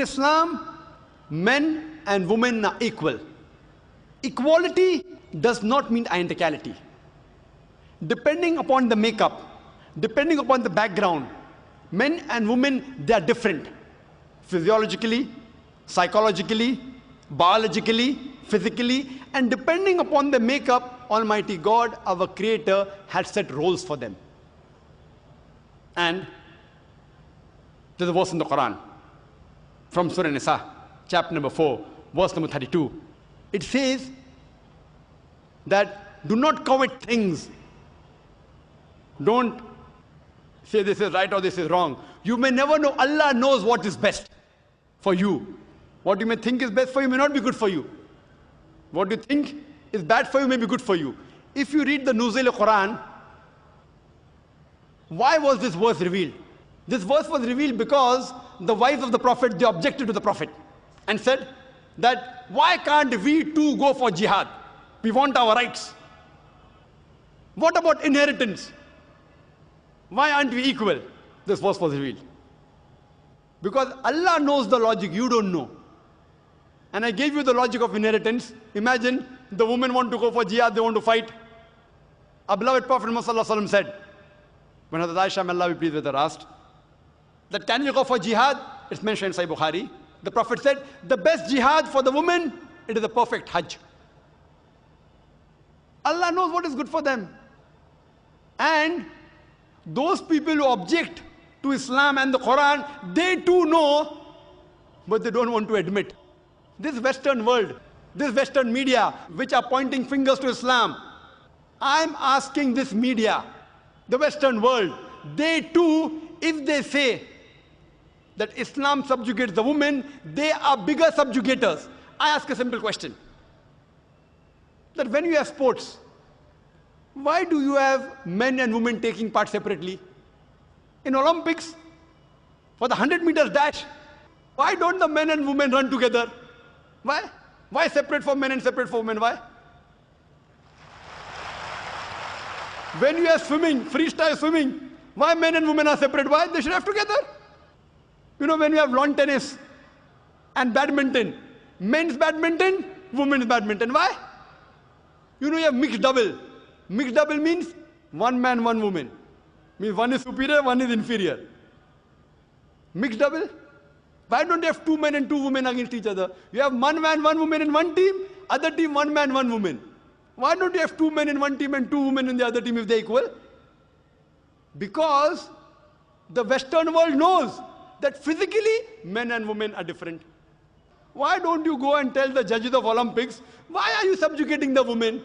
Islam, men and women are equal. Equality does not mean identicality. Depending upon the makeup, depending upon the background, men and women, they are different. Physiologically, psychologically, biologically, physically, and depending upon the makeup, Almighty God, our Creator, had set roles for them. And there's a verse in the Quran from Surah Nisa, chapter number 4, verse number 32. It says that do not covet things. Don't say this is right or this is wrong. You may never know. Allah knows what is best for you. What you may think is best for you may not be good for you. What you think is bad for you may be good for you. If you read the Nuzul Quran, why was this verse revealed? This verse was revealed because the wives of the Prophet, they objected to the Prophet and said that why can't we too go for jihad? We want our rights. What about inheritance? Why aren't we equal? This verse was revealed. Because Allah knows the logic, you don't know. And I gave you the logic of inheritance. Imagine the women want to go for jihad, they want to fight. Our beloved Prophet Muhammad said, when Hazrat Aisha, may Allah be pleased with her, asked, that can you go for jihad? It's mentioned in Sahih Bukhari. The Prophet said, the best jihad for the woman, it is the perfect hajj. Allah knows what is good for them. And those people who object to Islam and the Quran, they too know, but they don't want to admit. This Western world, this Western media, which are pointing fingers to Islam, I'm asking this media, the Western world, they too, if they say that Islam subjugates the women, they are bigger subjugators. I ask a simple question. That when you have sports, why do you have men and women taking part separately? In Olympics, for the 100 meters dash, why don't the men and women run together? Why? Why separate for men and separate for women? Why? When you have swimming, freestyle swimming, why men and women are separate? Why? They should have together. You know, when you have lawn tennis and badminton, men's badminton, women's badminton. Why? You know, you have mixed double. Mixed double means one man, one woman. Means one is superior, one is inferior. Mixed double? Why don't you have two men and two women against each other? You have one man, one woman in one team, other team, one man, one woman. Why don't you have two men in one team and two women in the other team if they're equal? Because the Western world knows that physically men and women are different. Why don't you go and tell the judges of Olympics, why are you subjugating the women?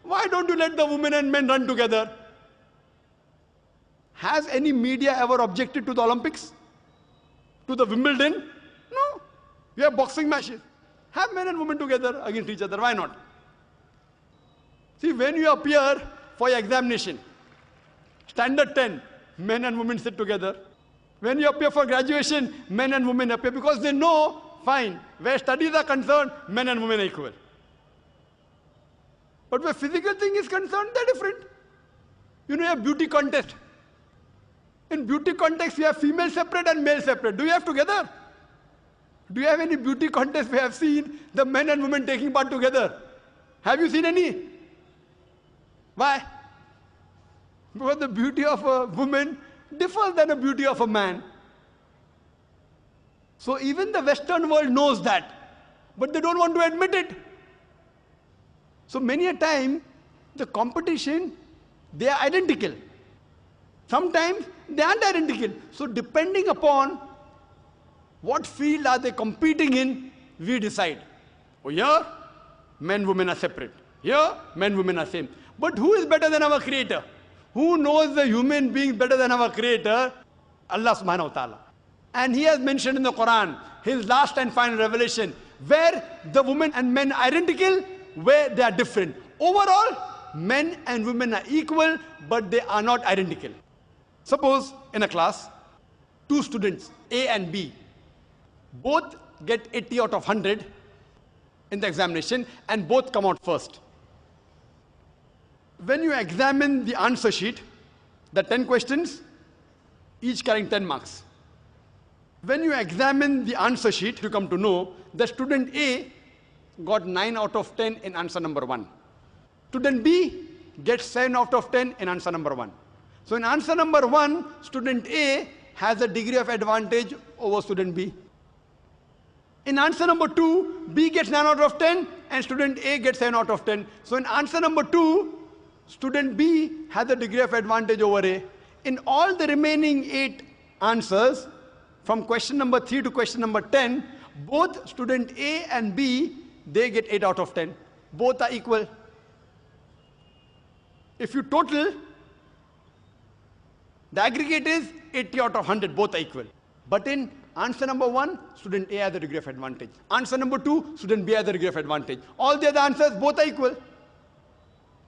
Why don't you let the women and men run together? Has any media ever objected to the Olympics? To the Wimbledon? No. You have boxing matches. Have men and women together against each other. Why not? See, when you appear for your examination, standard 10, men and women sit together. When you appear for graduation, men and women appear because they know, fine, where studies are concerned, men and women are equal. But where physical thing is concerned, they're different. You know, you have beauty contest. In beauty contest, you have female separate and male separate. Do you have together? Do you have any beauty contest we have seen the men and women taking part together? Have you seen any? Why? Because the beauty of a woman differs than the beauty of a man. So even the Western world knows that, but they don't want to admit it. So many a time, the competition, they are identical. Sometimes they aren't identical. So depending upon what field are they competing in, we decide. Oh, here, men, women are separate. Here, men, women are same. But who is better than our Creator? Who knows the human being better than our Creator? Allah subhanahu wa ta'ala. And He has mentioned in the Quran, His last and final revelation, where the women and men are identical, where they are different. Overall, men and women are equal, but they are not identical. Suppose in a class, two students, A and B, both get 80 out of 100 in the examination and both come out first. When you examine the answer sheet, the 10 questions, each carrying 10 marks. When you examine the answer sheet, you come to know that student A got 9 out of 10 in answer number 1. Student B gets 7 out of 10 in answer number 1. So in answer number 1, student A has a degree of advantage over student B. In answer number 2, B gets 9 out of 10 and student A gets 7 out of 10. So in answer number 2, student B has a degree of advantage over A. In all the remaining 8 answers, from question number 3 to question number 10, both student A and B, they get 8 out of 10. Both are equal. If you total, the aggregate is 80 out of 100, both are equal. But in answer number 1, student A has a degree of advantage. Answer number 2, student B has a degree of advantage. All the other answers, both are equal.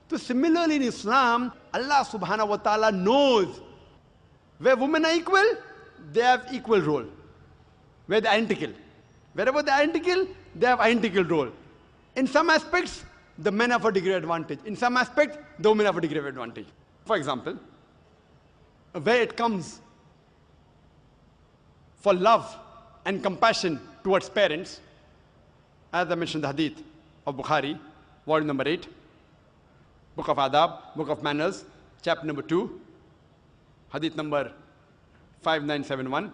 So similarly in Islam, Allah subhanahu wa ta'ala knows where women are equal, they have equal role. Where they are identical. Wherever they are identical, they have identical role. In some aspects, the men have a degree of advantage. In some aspects, the women have a degree of advantage. For example, where it comes for love and compassion towards parents, as I mentioned the hadith of Bukhari, volume number 8, book of Adab, book of Manners, chapter number 2, hadith number 5971,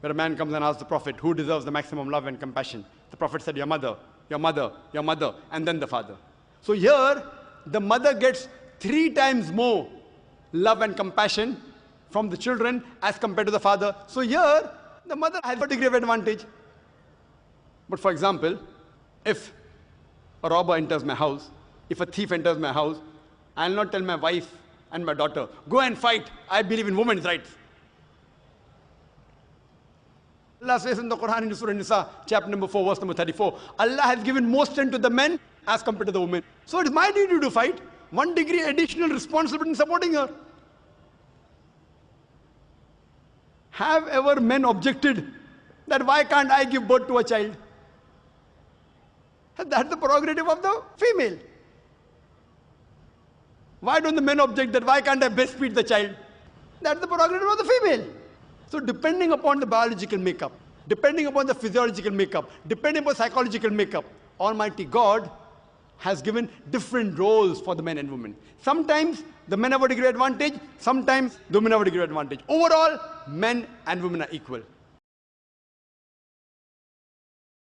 where a man comes and asks the Prophet, who deserves the maximum love and compassion? The Prophet said, your mother, your mother, your mother, and then the father. So here, the mother gets 3 times more love and compassion from the children as compared to the father. So here, the mother has a degree of advantage. But for example, if a robber enters my house, if a thief enters my house, I will not tell my wife and my daughter, go and fight, I believe in women's rights. Allah says in the Quran in Surah Nisa, chapter number 4, verse number 34, Allah has given more strength to the men as compared to the women. So it is my duty to fight. 1 degree additional responsibility in supporting her. Have ever men objected that why can't I give birth to a child? That's the prerogative of the female. Why don't the men object that why can't I breastfeed the child? That's the prerogative of the female. So depending upon the biological makeup, depending upon the physiological makeup, depending upon psychological makeup, Almighty God has given different roles for the men and women. Sometimes the men have a degree advantage, sometimes the women have a degree advantage. Overall, men and women are equal.